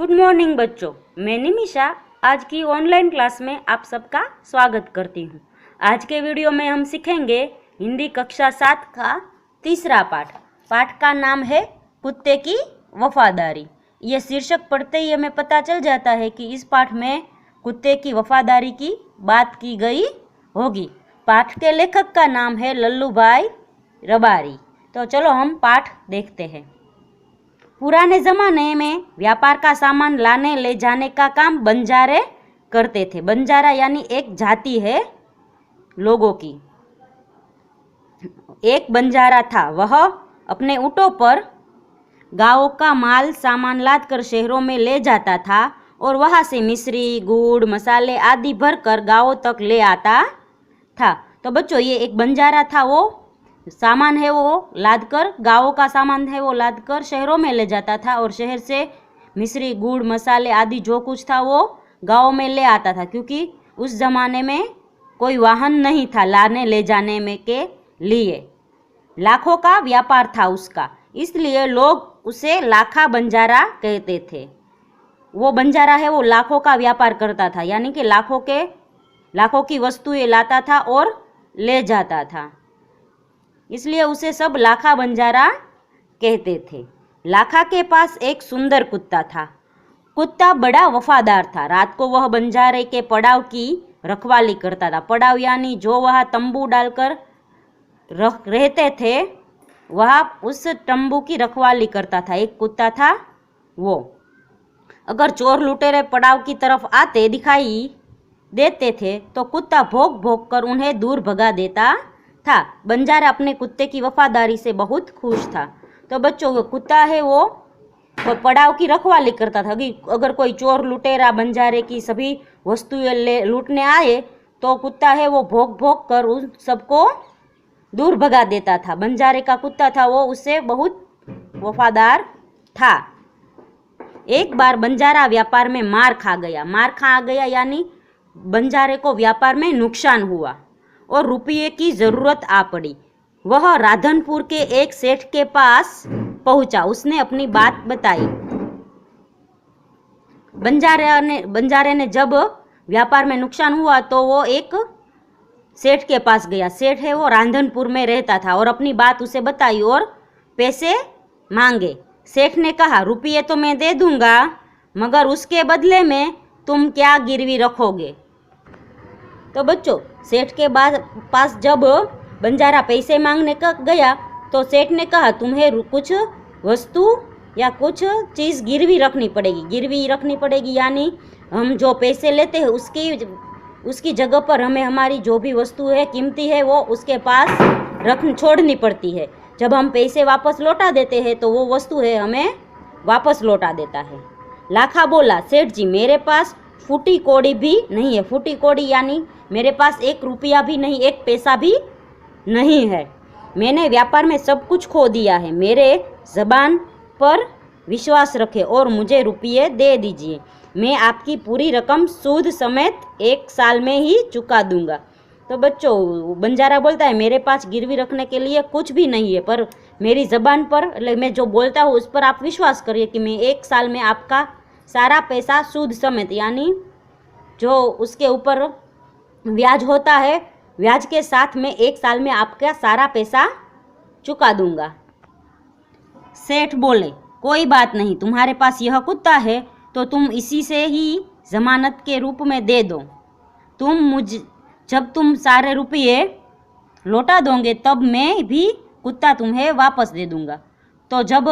Good morning बच्चों, मैं निमिषा आज की ऑनलाइन क्लास में आप सबका स्वागत करती हूँ। आज के वीडियो में हम सीखेंगे हिंदी कक्षा 7 का तीसरा पाठ। पाठ का नाम है कुत्ते की वफादारी। ये शीर्षक पढ़ते ही हमें पता चल जाता है कि इस पाठ में कुत्ते की वफादारी की बात की गई होगी। पाठ के लेखक का नाम है लल्लू भाई रबारी। तो चलो हम पाठ देखते हैं। पुराने ज़माने में व्यापार का सामान लाने ले जाने का काम बंजारे करते थे। बंजारा यानी एक जाति है लोगों की। एक बंजारा था, वह अपने ऊँटों पर गांवों का माल सामान लाद कर शहरों में ले जाता था और वहां से मिश्री, गुड़, मसाले आदि भरकर गांवों तक ले आता था। तो बच्चों, ये एक बंजारा था, वो सामान है वो लाद कर, गाँवों का सामान है वो लाद कर शहरों में ले जाता था और शहर से मिश्री, गुड़, मसाले आदि जो कुछ था वो गाँव में ले आता था, क्योंकि उस ज़माने में कोई वाहन नहीं था लाने ले जाने में के लिए। लाखों का व्यापार था उसका, इसलिए लोग उसे लाखा बंजारा कहते थे। वो बंजारा है वो लाखों का व्यापार करता था, यानी कि लाखों की वस्तुएं लाता था और ले जाता था, इसलिए उसे सब लाखा बंजारा कहते थे। लाखा के पास एक सुंदर कुत्ता था। कुत्ता बड़ा वफादार था। रात को वह बंजारे के पड़ाव की रखवाली करता था। पड़ाव यानी जो वह तंबू डालकर रहते थे, वह उस तंबू की रखवाली करता था। एक कुत्ता था वो। अगर चोर लुटेरे पड़ाव की तरफ आते दिखाई देते थे तो कुत्ता भौंक भौंक कर उन्हें दूर भगा देता था। बंजारा अपने कुत्ते की वफादारी से बहुत खुश था। तो बच्चों, वो कुत्ता है वो पड़ाव की रखवाली करता था कि अगर कोई चोर लुटेरा बंजारे की सभी वस्तुएं लूटने आए तो कुत्ता है वो भौंक भौंक कर उन सबको दूर भगा देता था। बंजारे का कुत्ता था वो उससे बहुत वफादार था। एक बार बंजारा व्यापार में मार खा गया यानी बंजारे को व्यापार में नुकसान हुआ और रुपये की जरूरत आ पड़ी। वह राधनपुर के एक सेठ के पास पहुंचा। उसने अपनी बात बताई। बंजारे ने जब व्यापार में नुकसान हुआ तो वो एक सेठ के पास गया। सेठ है वो राधनपुर में रहता था और अपनी बात उसे बताई और पैसे मांगे। सेठ ने कहा, रुपये तो मैं दे दूंगा, मगर उसके बदले में तुम क्या गिरवी रखोगे? तो बच्चों, सेठ के पास जब बंजारा पैसे मांगने का गया तो सेठ ने कहा, तुम्हें कुछ वस्तु या कुछ चीज़ गिरवी रखनी पड़ेगी। गिरवी रखनी पड़ेगी यानी हम जो पैसे लेते हैं उसकी जगह पर हमें हमारी जो भी वस्तु है कीमती है वो उसके पास छोड़नी पड़ती है। जब हम पैसे वापस लौटा देते हैं तो वो वस्तु है हमें वापस लौटा देता है। लाखा बोला, सेठ जी, मेरे पास फूटी कौड़ी भी नहीं है। फूटी कौड़ी यानी मेरे पास 1 रुपया भी नहीं, 1 पैसा भी नहीं है। मैंने व्यापार में सब कुछ खो दिया है। मेरे ज़बान पर विश्वास रखें और मुझे रुपये दे दीजिए। मैं आपकी पूरी रकम सूद समेत 1 साल में ही चुका दूंगा। तो बच्चों, बंजारा बोलता है, मेरे पास गिरवी रखने के लिए कुछ भी नहीं है, पर मेरी ज़बान पर मैं जो बोलता हूँ उस पर आप विश्वास करिए कि मैं 1 साल में आपका सारा पैसा सूद समेत यानी जो उसके ऊपर ब्याज होता है, ब्याज के साथ में 1 साल में आपका सारा पैसा चुका दूंगा। सेठ बोले, कोई बात नहीं, तुम्हारे पास यह कुत्ता है तो तुम इसी से ही जमानत के रूप में दे दो। जब तुम सारे रुपये लौटा दोगे तब मैं भी कुत्ता तुम्हें वापस दे दूंगा। तो जब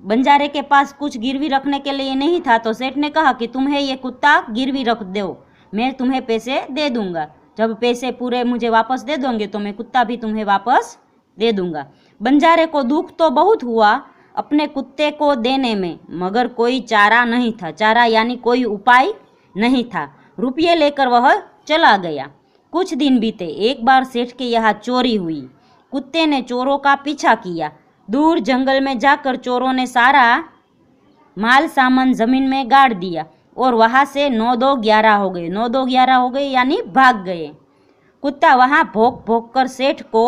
बंजारे के पास कुछ गिरवी रखने के लिए नहीं था तो सेठ ने कहा कि तुम्हें ये कुत्ता गिरवी रख दो, मैं तुम्हें पैसे दे दूंगा। जब पैसे पूरे मुझे वापस दे दोगे तो मैं कुत्ता भी तुम्हें वापस दे दूंगा। बंजारे को दुख तो बहुत हुआ अपने कुत्ते को देने में, मगर कोई चारा नहीं था। चारा यानी कोई उपाय नहीं था। रुपये लेकर वह चला गया। कुछ दिन बीते। एक बार सेठ के यहाँ चोरी हुई। कुत्ते ने चोरों का पीछा किया। दूर जंगल में जाकर चोरों ने सारा माल सामान जमीन में गाड़ दिया और वहां से 9-2-11 हो गए। 9-2-11 हो गए यानी भाग गए। कुत्ता वहां भौंक भौंक कर सेठ को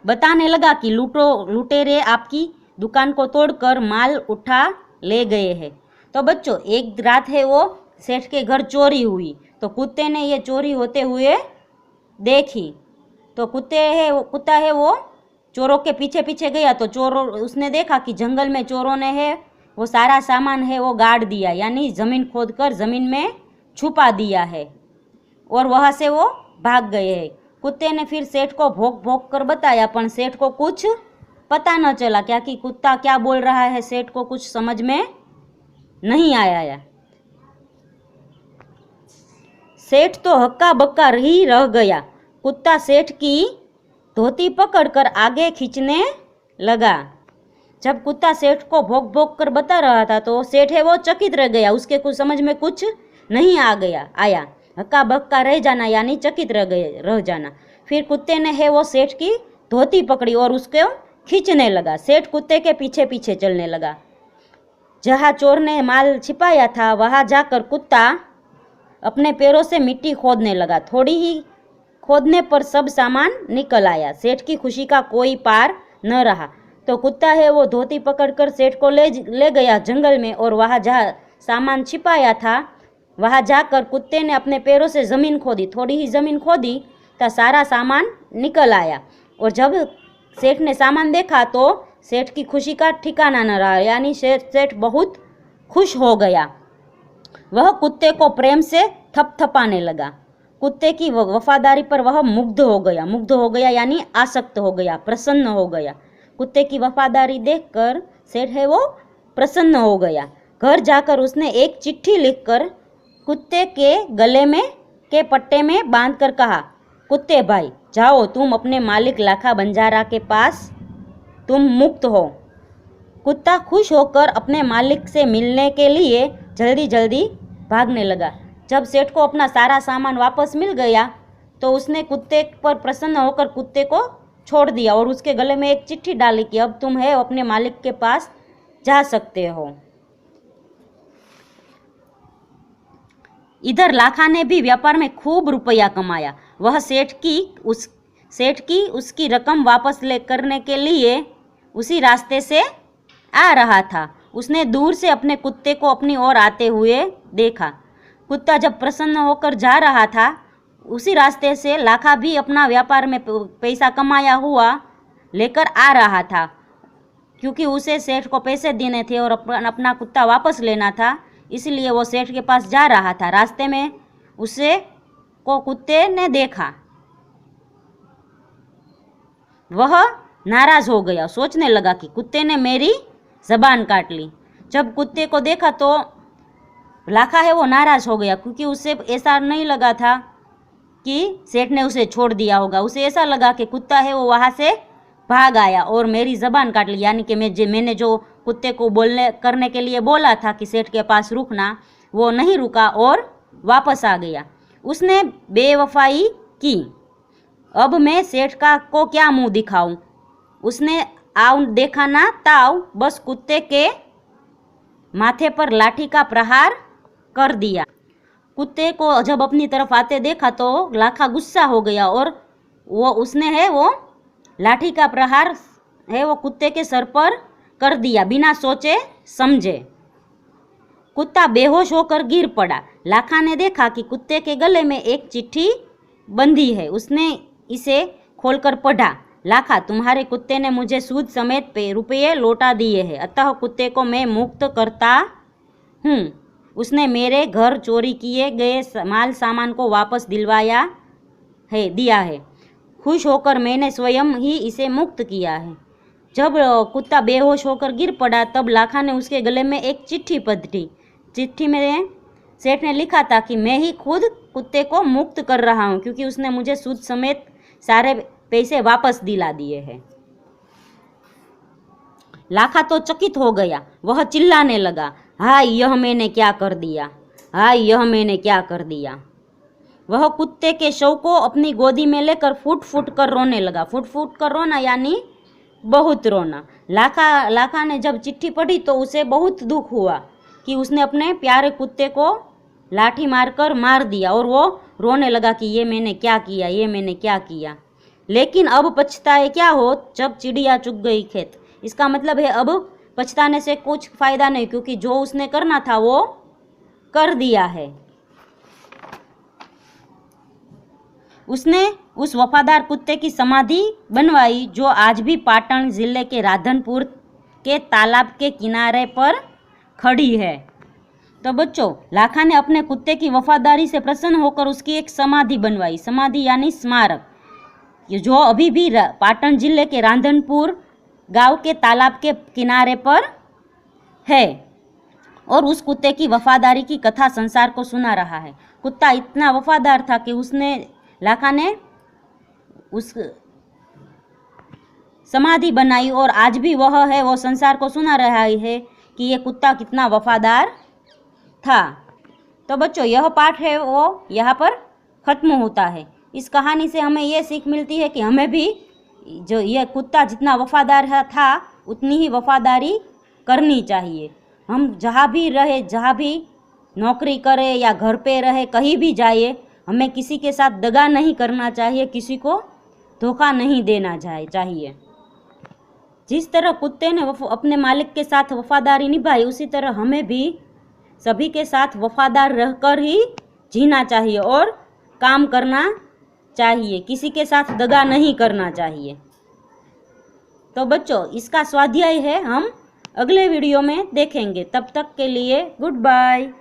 बताने लगा कि लुटेरे आपकी दुकान को तोड़कर माल उठा ले गए हैं। तो बच्चों, एक रात है वो सेठ के घर चोरी हुई, तो कुत्ते ने ये चोरी होते हुए देखी। तो कुत्ता है वो चोरों के पीछे पीछे गया। तो चोरों उसने देखा कि जंगल में चोरों ने है वो सारा सामान है वो गाड़ दिया, यानी ज़मीन खोदकर ज़मीन में छुपा दिया है, और वहाँ से वो भाग गए हैं। कुत्ते ने फिर सेठ को भौंक भौंक कर बताया, पर सेठ को कुछ पता न चला, क्या कि कुत्ता क्या बोल रहा है सेठ को कुछ समझ में नहीं आया। सेठ तो हक्का बक्का ही रह गया। कुत्ता सेठ की धोती पकड़कर आगे खींचने लगा। जब कुत्ता सेठ को भौंक भौंक कर बता रहा था तो सेठ है वो चकित रह गया, उसके कुछ समझ में कुछ नहीं आया। हक्का बक्का रह जाना यानी चकित रह जाना। फिर कुत्ते ने है वो सेठ की धोती पकड़ी और उसको खींचने लगा। सेठ कुत्ते के पीछे पीछे चलने लगा। जहाँ चोर ने माल छिपाया था वहाँ जाकर कुत्ता अपने पैरों से मिट्टी खोदने लगा। थोड़ी ही खोदने पर सब सामान निकल आया। सेठ की खुशी का कोई पार न रहा। तो कुत्ता है वो धोती पकड़कर सेठ को ले गया जंगल में, और वहाँ जहाँ सामान छिपाया था वहाँ जाकर कुत्ते ने अपने पैरों से ज़मीन खोदी। थोड़ी ही ज़मीन खोदी तो सारा सामान निकल आया, और जब सेठ ने सामान देखा तो सेठ की खुशी का ठिकाना न रहा, यानी सेठ बहुत खुश हो गया। वह कुत्ते को प्रेम से थपथपाने लगा। कुत्ते की वफादारी पर वह मुग्ध हो गया यानी आसक्त हो गया, प्रसन्न हो गया। कुत्ते की वफादारी देखकर सेठ है वो प्रसन्न हो गया। घर जाकर उसने एक चिट्ठी लिखकर कुत्ते के गले में के पट्टे में बांधकर कहा, कुत्ते भाई जाओ, तुम अपने मालिक लाखा बंजारा के पास तुम मुक्त हो। कुत्ता खुश होकर अपने मालिक से मिलने के लिए जल्दी जल्दी भागने लगा। जब सेठ को अपना सारा सामान वापस मिल गया तो उसने कुत्ते पर प्रसन्न होकर कुत्ते को छोड़ दिया और उसके गले में एक चिट्ठी डाली कि अब तुम है अपने मालिक के पास जा सकते हो। इधर लाखा ने भी व्यापार में खूब रुपया कमाया। वह सेठ की उसकी रकम वापस करने के लिए उसी रास्ते से आ रहा था। उसने दूर से अपने कुत्ते को अपनी ओर आते हुए देखा। कुत्ता जब प्रसन्न होकर जा रहा था उसी रास्ते से लाखा भी अपना व्यापार में पैसा कमाया हुआ लेकर आ रहा था, क्योंकि उसे सेठ को पैसे देने थे और अपना कुत्ता वापस लेना था, इसलिए वो सेठ के पास जा रहा था। रास्ते में उसे को कुत्ते ने देखा। वह नाराज हो गया, सोचने लगा कि कुत्ते ने मेरी जबान काट ली। जब कुत्ते को देखा तो लाखा है वो नाराज हो गया, क्योंकि उसे ऐसा नहीं लगा था कि सेठ ने उसे छोड़ दिया होगा। उसे ऐसा लगा कि कुत्ता है वो वहाँ से भाग आया और मेरी ज़बान काट ली, यानी कि मैंने जो कुत्ते को करने के लिए बोला था कि सेठ के पास रुकना, वो नहीं रुका और वापस आ गया। उसने बेवफाई की। अब मैं सेठ को क्या मुंह दिखाऊं? उसने आव देखा ना ताव बस कुत्ते के माथे पर लाठी का प्रहार कर दिया। कुत्ते को जब अपनी तरफ आते देखा तो लाखा गुस्सा हो गया और उसने है वो लाठी का प्रहार है वो कुत्ते के सर पर कर दिया बिना सोचे समझे। कुत्ता बेहोश होकर गिर पड़ा। लाखा ने देखा कि कुत्ते के गले में एक चिट्ठी बंधी है। उसने इसे खोलकर पढ़ा। लाखा, तुम्हारे कुत्ते ने मुझे सूद समेत रुपये लौटा दिए हैं, अतः कुत्ते को मैं मुक्त करता हूँ। उसने मेरे घर चोरी किए गए माल सामान को वापस दिया है। खुश होकर मैंने स्वयं ही इसे मुक्त किया है। जब कुत्ता बेहोश होकर गिर पड़ा तब लाखा ने उसके गले में एक चिट्ठी पढ़ी। चिट्ठी में सेठ ने लिखा था कि मैं ही खुद कुत्ते को मुक्त कर रहा हूँ, क्योंकि उसने मुझे सूद समेत सारे पैसे वापस दिला दिए हैं। लाखा तो चकित हो गया। वह चिल्लाने लगा, हाय यह मैंने क्या कर दिया, हाय यह मैंने क्या कर दिया। वह कुत्ते के शव को अपनी गोदी में लेकर फुट फुट कर रोने लगा। फुट फुट कर रोना यानी बहुत रोना। लाखा ने जब चिट्ठी पढ़ी तो उसे बहुत दुख हुआ कि उसने अपने प्यारे कुत्ते को लाठी मारकर मार दिया, और वो रोने लगा कि ये मैंने क्या किया, ये मैंने क्या किया। लेकिन अब पछताए क्या हो जब चिड़िया चुग गई खेत। इसका मतलब है अब पछताने से कुछ फायदा नहीं, क्योंकि जो उसने करना था वो कर दिया है। उसने उस वफादार कुत्ते की समाधि बनवाई जो आज भी पाटन जिले के राधनपुर के तालाब के किनारे पर खड़ी है। तो बच्चों, लाखा ने अपने कुत्ते की वफादारी से प्रसन्न होकर उसकी एक समाधि बनवाई। समाधि यानी स्मारक, जो अभी भी पाटन जिले के राधनपुर गांव के तालाब के किनारे पर है, और उस कुत्ते की वफादारी की कथा संसार को सुना रहा है। कुत्ता इतना वफादार था कि लाखा ने उस समाधि बनाई, और आज भी वह है, वो संसार को सुना रहा है कि ये कुत्ता कितना वफादार था। तो बच्चों, यह पाठ है वो यहाँ पर ख़त्म होता है। इस कहानी से हमें ये सीख मिलती है कि हमें भी जो ये कुत्ता जितना वफादार था उतनी ही वफादारी करनी चाहिए। हम जहाँ भी रहे, जहाँ भी नौकरी करें या घर पे रहे, कहीं भी जाइए, हमें किसी के साथ दगा नहीं करना चाहिए, किसी को धोखा नहीं देना चाहिए। जिस तरह कुत्ते ने अपने मालिक के साथ वफादारी निभाई, उसी तरह हमें भी सभी के साथ वफादार रहकर ही जीना चाहिए और काम करना चाहिए, किसी के साथ दगा नहीं करना चाहिए। तो बच्चों, इसका स्वाध्याय है हम अगले वीडियो में देखेंगे। तब तक के लिए गुड बाय।